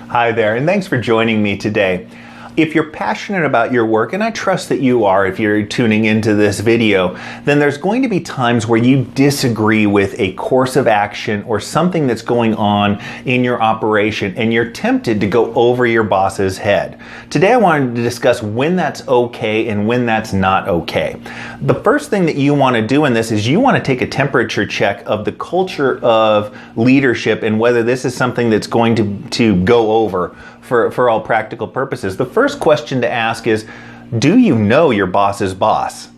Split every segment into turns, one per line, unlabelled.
Hi there, and thanks for joining me today. If you're passionate about your work, and I trust that you are if you're tuning into this video, then there's going to be times where you disagree with a course of action or something that's going on in your operation, and you're tempted to go over your boss's head. Today I wanted to discuss when that's okay and when that's not okay. The first thing that you want to do in this is you want to take a temperature check of the culture of leadership and whether this is something that's going to go over for all practical purposes. The first question to ask is, do you know your boss's boss?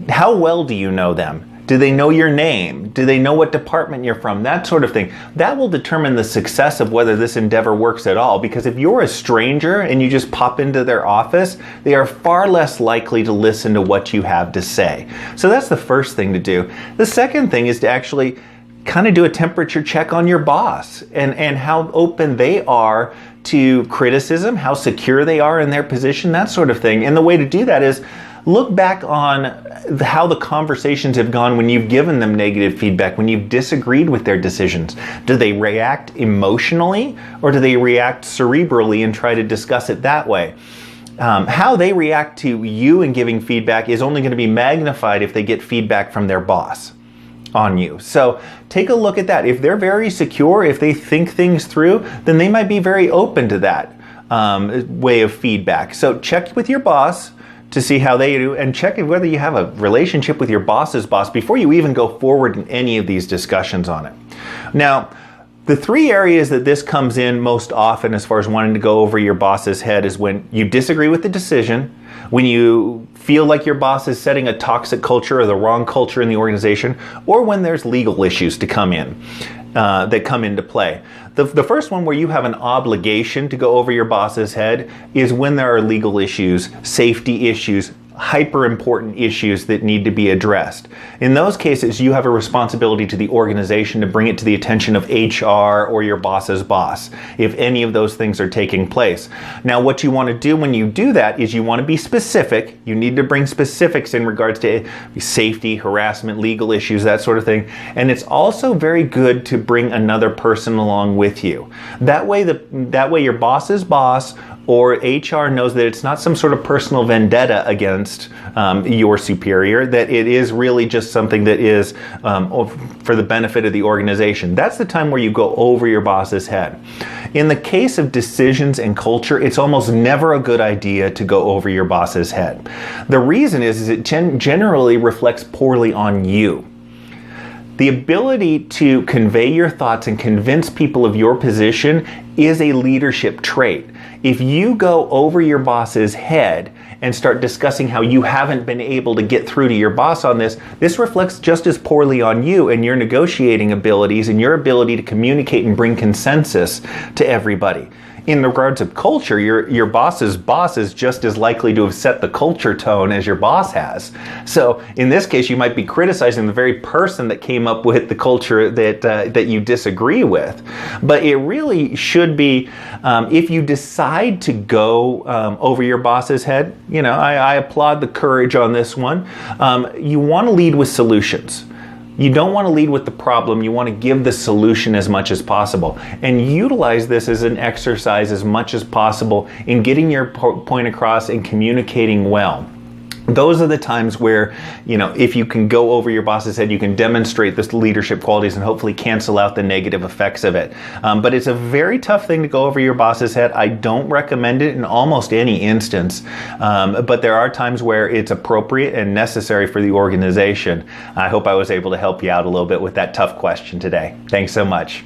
How well do you know them? Do they know your name? Do they know what department you're from? That sort of thing. That will determine the success of whether this endeavor works at all, because if you're a stranger and you just pop into their office, they are far less likely to listen to what you have to say. So that's the first thing to do. The second thing is to actually kind of do a temperature check on your boss and how open they are to criticism, how secure they are in their position, that sort of thing. And the way to do that is look back on how the conversations have gone when you've given them negative feedback, when you've disagreed with their decisions. Do they react emotionally or do they react cerebrally and try to discuss it that way? How they react to you and giving feedback is only going to be magnified if they get feedback from their boss on you. So take a look at that. If they're very secure, if they think things through, then they might be very open to that way of feedback. So check with your boss to see how they do, and check whether you have a relationship with your boss's boss before you even go forward in any of these discussions on it. Now, the three areas that this comes in most often as far as wanting to go over your boss's head is when you disagree with the decision, when you feel like your boss is setting a toxic culture or the wrong culture in the organization, or when there's legal issues to come in, that come into play. The first one where you have an obligation to go over your boss's head is when there are legal issues, safety issues, hyper important issues that need to be addressed. In those cases, you have a responsibility to the organization to bring it to the attention of HR or your boss's boss if any of those things are taking place. Now, what you want to do when you do that is you want to be specific. You need to bring specifics in regards to safety, harassment, legal issues, that sort of thing. And it's also very good to bring another person along with you. That way your boss's boss or HR knows that it's not some sort of personal vendetta against your superior, that it is really just something that is for the benefit of the organization. That's the time where you go over your boss's head. In the case of decisions and culture, it's almost never a good idea to go over your boss's head. The reason is it generally reflects poorly on you. The ability to convey your thoughts and convince people of your position is a leadership trait. If you go over your boss's head and start discussing how you haven't been able to get through to your boss on this, this reflects just as poorly on you and your negotiating abilities and your ability to communicate and bring consensus to everybody. In regards of culture, your boss's boss is just as likely to have set the culture tone as your boss has. So in this case, you might be criticizing the very person that came up with the culture that you disagree with. But it really should be, if you decide to go over your boss's head, I applaud the courage on this one. You want to lead with solutions. You don't want to lead with the problem. You want to give the solution as much as possible and utilize this as an exercise as much as possible in getting your point across and communicating well. Those are the times where, if you can go over your boss's head, you can demonstrate this leadership qualities and hopefully cancel out the negative effects of it. But it's a very tough thing to go over your boss's head. I don't recommend it in almost any instance, but there are times where it's appropriate and necessary for the organization. I hope I was able to help you out a little bit with that tough question today. Thanks so much.